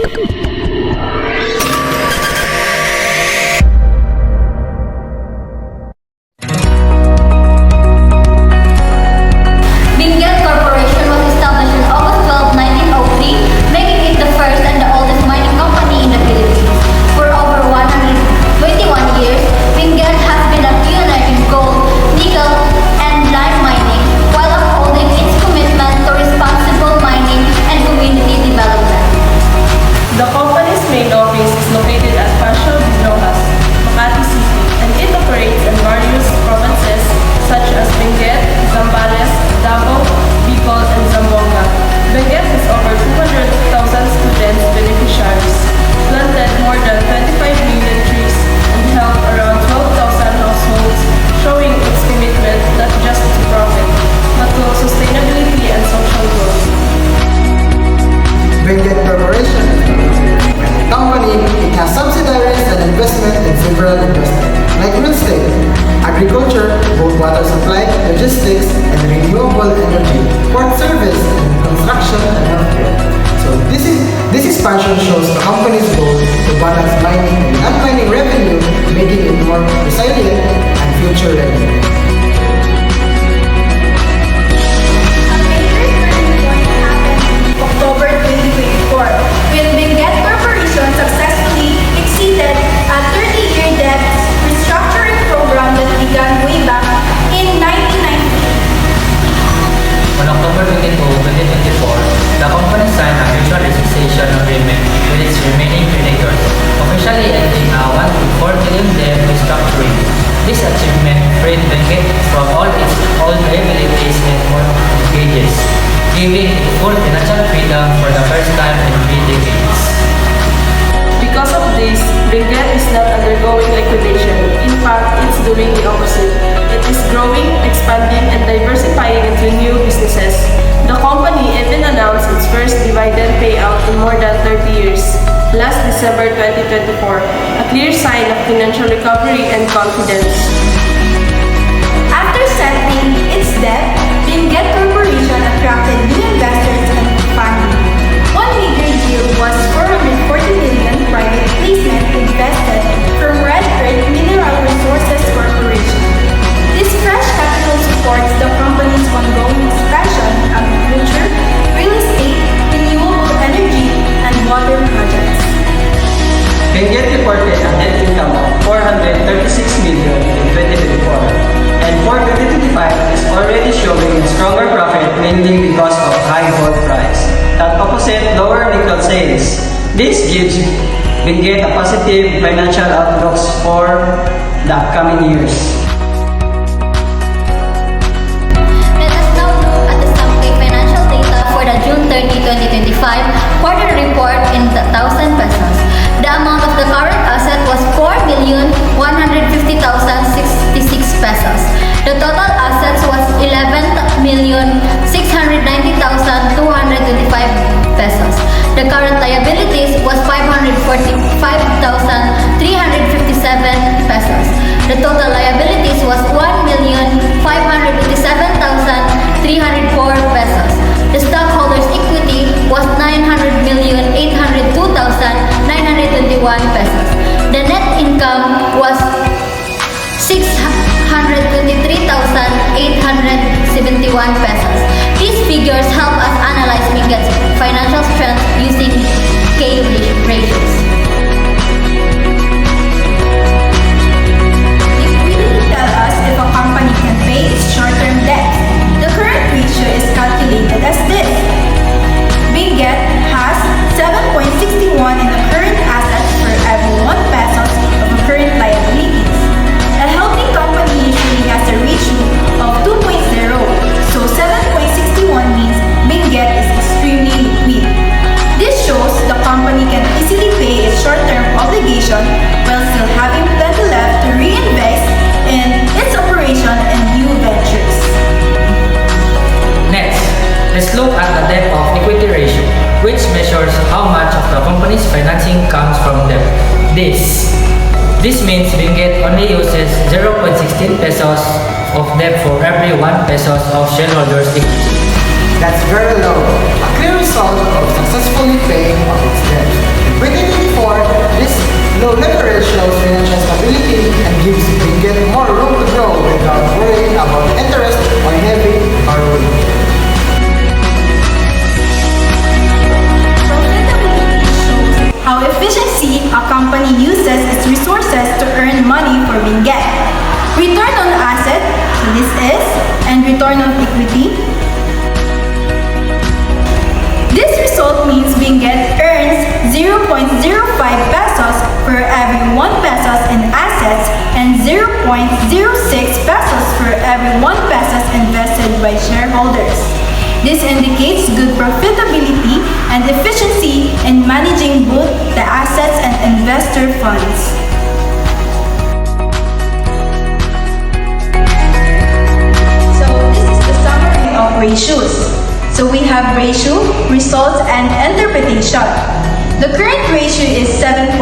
Benguet Corporation was established on August 12, 1903, making it the first and the oldest mining company in the Philippines. For over 121 years, Benguet has been a pioneer in gold, nickel, and lime mining, while upholding its commitment to responsible mining and community development. The company's main office is located at Paseo Rojas, Makati City, and it operates in various provinces such as Benguet, Zambales, Davao, Bicol, and Zamboanga. Benguet has over 200,000 students beneficiaries, planted more than 25 million trees, and helped around 12,000 households, showing its commitment not just to profit, but to sustainability and social growth. Benguet Corporation is a company. It has subsidiaries and investment in several industries like real estate, agriculture, both water supply, logistics, and renewable energy, port service, and construction and healthcare. So this expansion shows the company's goal to balance mining and non-mining revenue, making it more resilient and future ready. A major turning point happened in October 2024 when Benguet Corporation successfully exceeded a 30-year debt restructuring program that began way back in 1990. On October 22, 2024, the company signed a mutual association agreement with its remaining creditors, officially ending a 1.4 billion debt restructuring. This achievement freed Benguet from all its old liabilities and mortgages, giving it full financial freedom for the first time in 3 decades. Because of this, Benguet is not undergoing liquidation. In fact, it's doing the opposite. It is growing, expanding, and diversifying into new businesses. The company even announced its first dividend payout in more than 30 years, last December 2024, a clear sign of financial recovery and confidence. After settling its debt, Benguet Corporation attracted new investors and funding. One major deal was 440 million private placement invested from Red Earth Mineral Resources Corporation. This fresh capital supports the company's ongoing expansion in agriculture, real estate, renewable energy, and water projects. Benguet reported a net income of 436 million in 2024, and for 2025 is already showing a stronger profit mainly because of high gold price that opposite lower nickel sales. This gives Benguet a positive financial outlooks for the upcoming years. Let us now look at the Sampay financial data for the June 30, 2025 quarterly report in 1,000 pesos. The amount of the current asset was 4,150,066 pesos. The total assets was 11,690,225 pesos. The current liabilities was 545,357 pesos. The total liabilities was 1,587,304 pesos. The stockholders' equity was 900,802,921 pesos. The net income was 623,871 pesos. These figures help us analyze Benguet's financial strength using K ratios. Liquidity tells us if a company can pay its short-term debt. The current ratio is calculated as this. Benguet has 7.61 in the current assets for every 1 pesos of the current liabilities. A healthy company usually has a ratio of 2.0, so 7.61 means Benguet is extremely liquid. This shows the company can easily pay its short-term obligation while still having plenty left to reinvest in its operation and new ventures. Next, let's look at the debt of equity ratio, which measures how much of the company's financing comes from debt. This means Benguet only uses 0.16 pesos of debt for every 1 pesos of shareholders' equity. That's very low, a clear result of successfully paying off its debt. Benguet earns 0.05 pesos for every 1 pesos in assets and 0.06 pesos for every 1 pesos invested by shareholders. This indicates good profitability and efficiency in managing both the assets and investor funds. So this is the summary of ratios. So we have ratio, results, and interpretation. The current ratio is 7.61.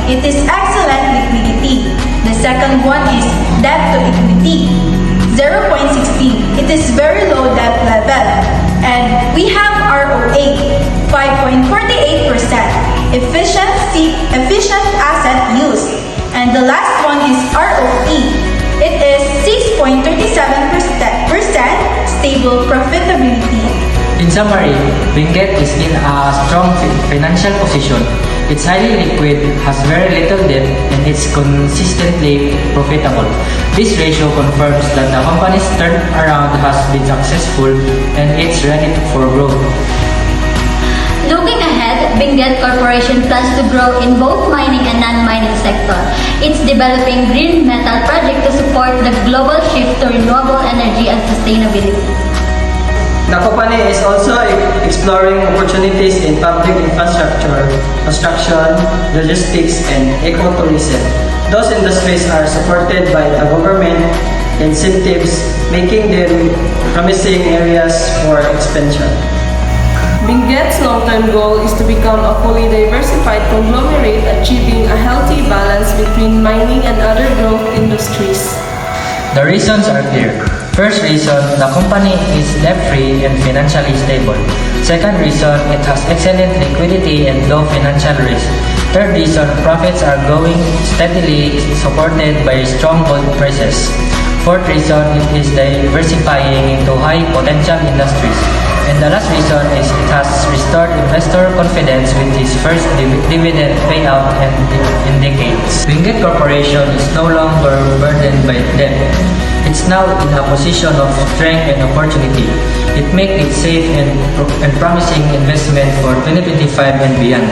It is excellent liquidity. The second one is debt to equity, 0.16. It is very low debt level. And we have ROA, 5.48%. Efficient asset use. And the last one is ROE. It is 6.37%, stable profitability. In summary, Benguet is in a strong financial position. It's highly liquid, has very little debt, and it's consistently profitable. This ratio confirms that the company's turnaround has been successful and it's ready for growth. Looking ahead, Benguet Corporation plans to grow in both mining and non-mining sector. It's developing green metal project to support the global shift to renewable energy and sustainability. The company is also exploring opportunities in public infrastructure, construction, logistics, and ecotourism. Those industries are supported by the government incentives, making them promising areas for expansion. Benguet's long-term goal is to become a fully diversified conglomerate, achieving a healthy balance between mining and other growth industries. The reasons are clear. First reason, the company is debt-free and financially stable. Second reason, it has excellent liquidity and low financial risk. Third reason, profits are growing steadily, supported by strong gold prices. Fourth reason, it is diversifying into high potential industries. And the last reason is it has restored investor confidence with its first dividend payout in decades. Benguet Corporation is no longer burdened by debt. It's now in a position of strength and opportunity. It makes it safe and promising investment for 2025 and beyond.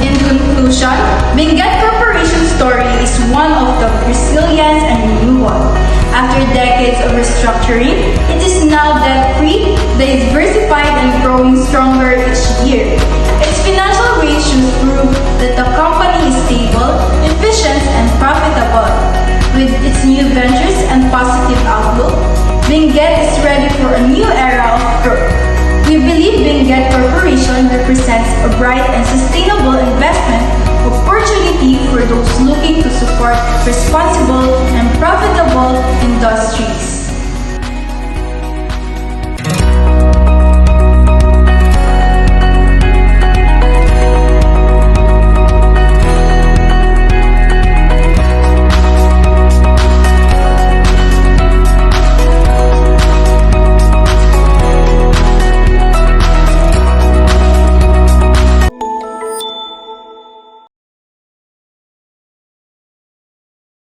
In conclusion, Benguet Corporation's story is one of the resilience and renewal. After decades of restructuring, it is now debt-free, diversified, and growing stronger each year. Its financial ratios prove that the company is stable, efficient, and profitable. With its new ventures and positive outlook, Benguet is ready for a new era of growth. We believe Benguet Corporation represents a bright and sustainable investment opportunity for those looking to support responsible